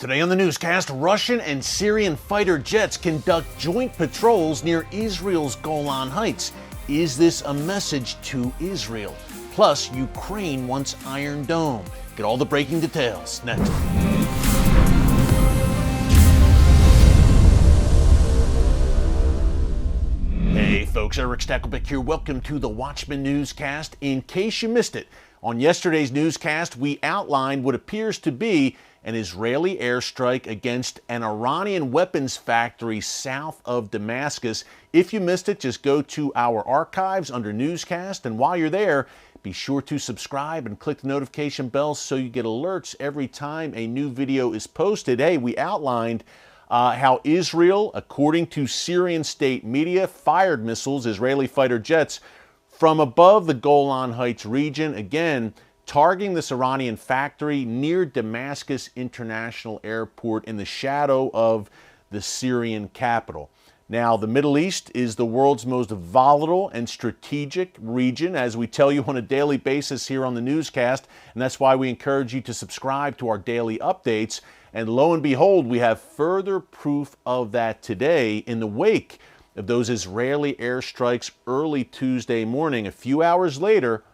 Today on the newscast, Russian and Syrian fighter jets conduct joint patrols near Israel's Golan Heights. Is this a message to Israel? Plus, Ukraine wants Iron Dome. Get all the breaking details next. Hey folks, Erick Stakelbeck here. Welcome to the Watchman Newscast. In case you missed it, on yesterday's newscast, we outlined what appears to be an Israeli airstrike against an Iranian weapons factory south of Damascus. If you missed it, just go to our archives under newscast, and while you're there, be sure to subscribe and click the notification bell so you get alerts every time a new video is posted. Hey, we outlined how Israel, according to Syrian state media, fired missiles, Israeli fighter jets, from above the Golan Heights region, again, targeting this Iranian factory near Damascus International Airport in the shadow of the Syrian capital. Now, the Middle East is the world's most volatile and strategic region, as we tell you on a daily basis here on the newscast, and that's why we encourage you to subscribe to our daily updates. And lo and behold, we have further proof of that today in the wake of those Israeli airstrikes early Tuesday morning. A few hours later,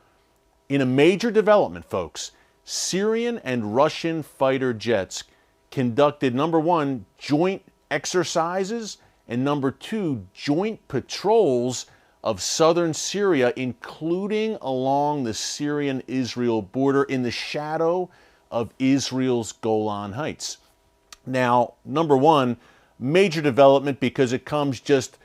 in a major development, folks, Syrian and Russian fighter jets conducted, number one, joint exercises, and number two, joint patrols of southern Syria, including along the Syrian-Israel border in the shadow of Israel's Golan Heights. Now, number one, major development because it comes just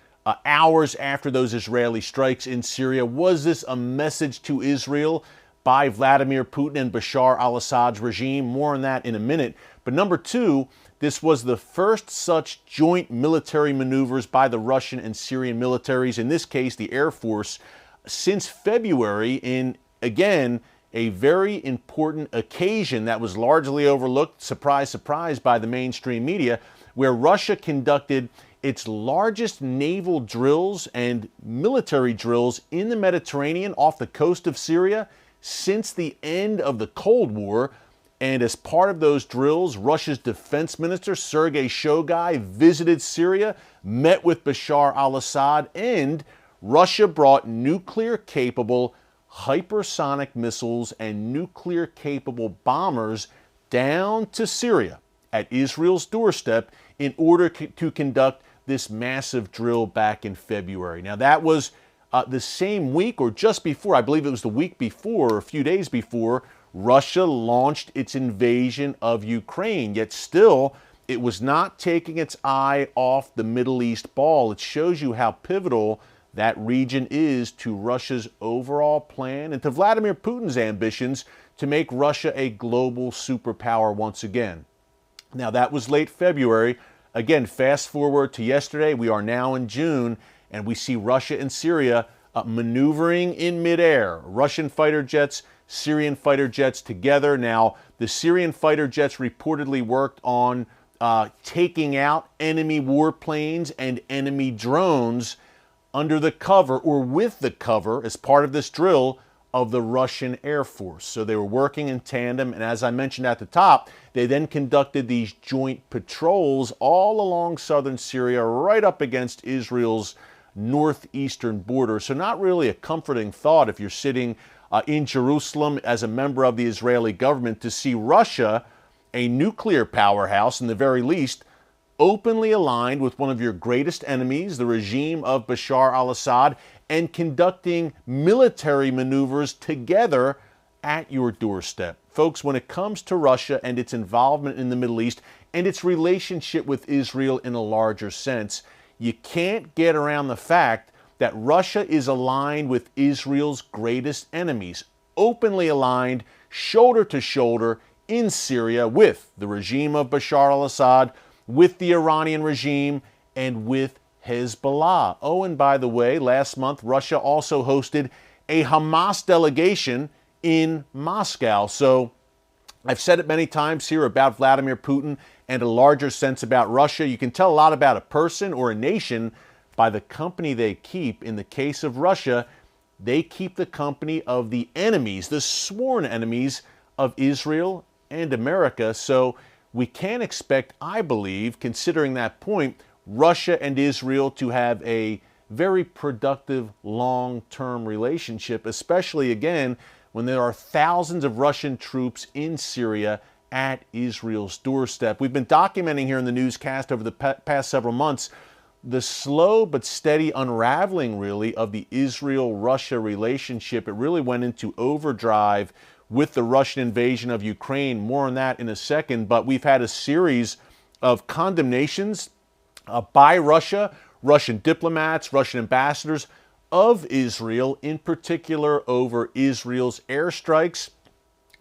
hours after those Israeli strikes in Syria. Was this a message to Israel by Vladimir Putin and Bashar al-Assad's regime? More on that in a minute. But number two, this was the first such joint military maneuvers by the Russian and Syrian militaries, in this case the Air Force, since February, in, again, a very important occasion that was largely overlooked, surprise, surprise, by the mainstream media, where Russia conducted its largest naval drills and military drills in the Mediterranean off the coast of Syria since the end of the Cold War. And as part of those drills, Russia's defense minister, Sergei Shoigu, visited Syria, met with Bashar al-Assad, and Russia brought nuclear-capable hypersonic missiles and nuclear-capable bombers down to Syria at Israel's doorstep in order to conduct this massive drill back in February. Now, that was the same week, or just before, I believe it was the week before, or a few days before, Russia launched its invasion of Ukraine. Yet still, it was not taking its eye off the Middle East ball. It shows you how pivotal that region is to Russia's overall plan and to Vladimir Putin's ambitions to make Russia a global superpower once again. Now, that was late February. Again, fast forward to yesterday, we are now in June, and we see Russia and Syria maneuvering in midair. Russian fighter jets, Syrian fighter jets together. Now, the Syrian fighter jets reportedly worked on taking out enemy warplanes and enemy drones under the cover, or with the cover, as part of this drill, of the Russian Air Force. So they were working in tandem, and as I mentioned at the top, they then conducted these joint patrols all along southern Syria, right up against Israel's northeastern border. So not really a comforting thought if you're sitting in Jerusalem as a member of the Israeli government to see Russia, a nuclear powerhouse in the very least, openly aligned with one of your greatest enemies, the regime of Bashar al-Assad, and conducting military maneuvers together at your doorstep. Folks, when it comes to Russia and its involvement in the Middle East and its relationship with Israel in a larger sense, you can't get around the fact that Russia is aligned with Israel's greatest enemies, openly aligned, shoulder to shoulder, in Syria with the regime of Bashar al-Assad, with the Iranian regime, and with Hezbollah. Oh, and by the way, last month, Russia also hosted a Hamas delegation in Moscow. So I've said it many times here about Vladimir Putin and a larger sense about Russia. You can tell a lot about a person or a nation by the company they keep. In the case of Russia, they keep the company of the enemies, the sworn enemies of Israel and America. So we can expect, I believe, considering that point, Russia and Israel to have a very productive long-term relationship, especially, again, when there are thousands of Russian troops in Syria at Israel's doorstep. We've been documenting here in the newscast over the past several months the slow but steady unraveling, really, of the Israel-Russia relationship. It really went into overdrive with the Russian invasion of Ukraine. More on that in a second, but we've had a series of condemnations by Russia, Russian diplomats, Russian ambassadors of Israel, in particular over Israel's airstrikes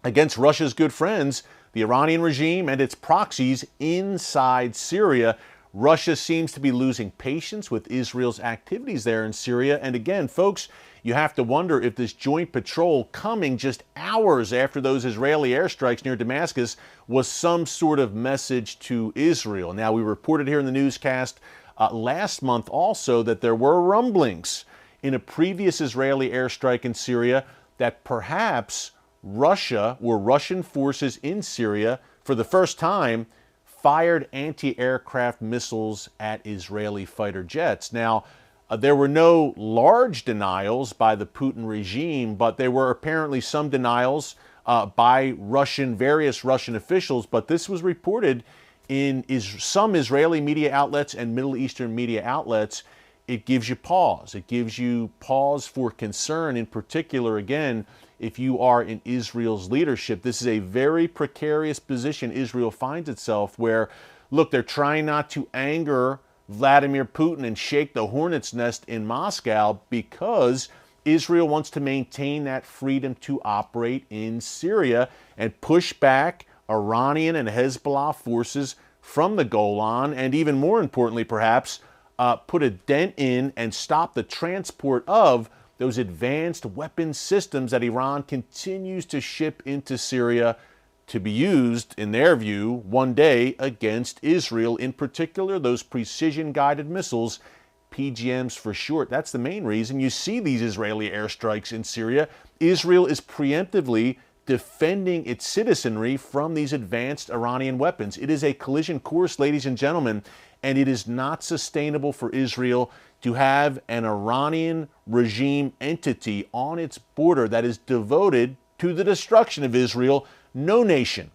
against Russia's good friends, the Iranian regime and its proxies inside Syria. Russia seems to be losing patience with Israel's activities there in Syria. And again, folks, you have to wonder if this joint patrol coming just hours after those Israeli airstrikes near Damascus was some sort of message to Israel. Now, we reported here in the newscast last month also that there were rumblings in a previous Israeli airstrike in Syria that perhaps Russia or Russian forces in Syria, for the first time, fired anti-aircraft missiles at Israeli fighter jets. Now, there were no large denials by the Putin regime, but there were apparently some denials by various Russian officials. But this was reported in some Israeli media outlets and Middle Eastern media outlets. It gives you pause. It gives you pause for concern, in particular, again, if you are in Israel's leadership. This is a very precarious position Israel finds itself where, look, they're trying not to anger Vladimir Putin and shake the hornet's nest in Moscow because Israel wants to maintain that freedom to operate in Syria and push back Iranian and Hezbollah forces from the Golan, and even more importantly, perhaps, put a dent in and stop the transport of those advanced weapon systems that Iran continues to ship into Syria to be used, in their view, one day against Israel, in particular those precision-guided missiles, PGMs for short. That's the main reason you see these Israeli airstrikes in Syria. Israel is preemptively defending its citizenry from these advanced Iranian weapons. It is a collision course, ladies and gentlemen, and it is not sustainable for Israel to have an Iranian regime entity on its border that is devoted to the destruction of Israel. No nation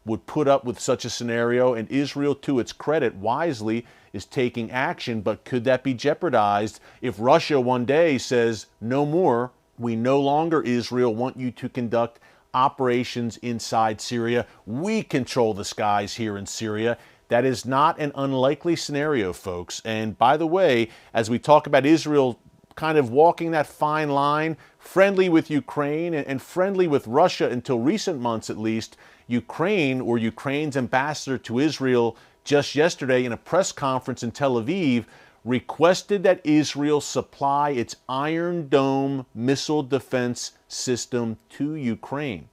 would put up with such a scenario, and Israel, to its credit, wisely is taking action. But could that be jeopardized if Russia one day says, no more, we no longer, Israel, want you to conduct operations inside Syria. We control the skies here in Syria. That is not an unlikely scenario, folks. And by the way, as we talk about Israel kind of walking that fine line, friendly with Ukraine and friendly with Russia until recent months at least, Ukraine, or Ukraine's ambassador to Israel just yesterday in a press conference in Tel Aviv, requested that Israel supply its Iron Dome missile defense system to Ukraine.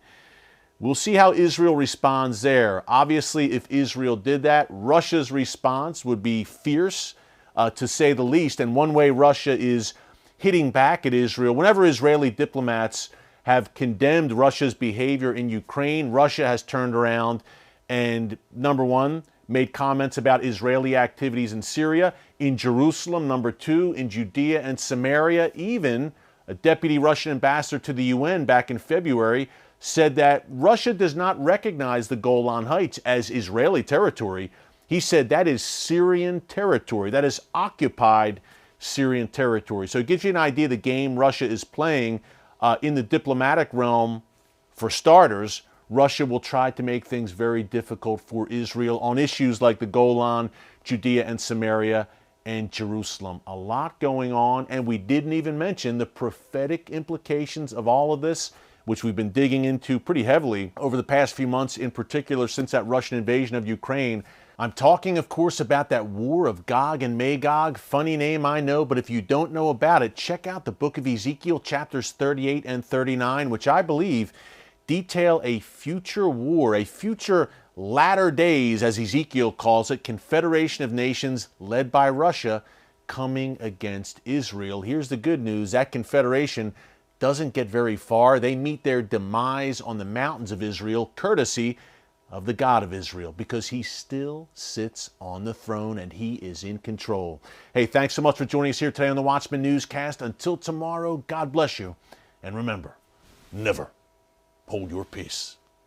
We'll see how Israel responds there. Obviously, if Israel did that, Russia's response would be fierce, to say the least. And one way Russia is hitting back at Israel, whenever Israeli diplomats have condemned Russia's behavior in Ukraine, Russia has turned around and, number one, made comments about Israeli activities in Syria, in Jerusalem, number two, in Judea and Samaria. Even a deputy Russian ambassador to the UN back in February said that Russia does not recognize the Golan Heights as Israeli territory. He said that is Syrian territory. That is occupied Syrian territory. So it gives you an idea of the game Russia is playing in the diplomatic realm. For starters, Russia will try to make things very difficult for Israel on issues like the Golan, Judea and Samaria, and Jerusalem. A lot going on, and we didn't even mention the prophetic implications of all of this, which we've been digging into pretty heavily over the past few months, in particular since that Russian invasion of Ukraine. I'm talking, of course, about that war of Gog and Magog. Funny name, I know, but if you don't know about it, check out the book of Ezekiel, chapters 38 and 39, which I believe detail a future war, a future latter days, as Ezekiel calls it, confederation of nations led by Russia coming against Israel. Here's the good news. That confederation doesn't get very far. They meet their demise on the mountains of Israel, courtesy of the God of Israel, because he still sits on the throne and he is in control. Hey, thanks so much for joining us here today on the Watchman Newscast. Until tomorrow, God bless you. And remember, never hold your peace.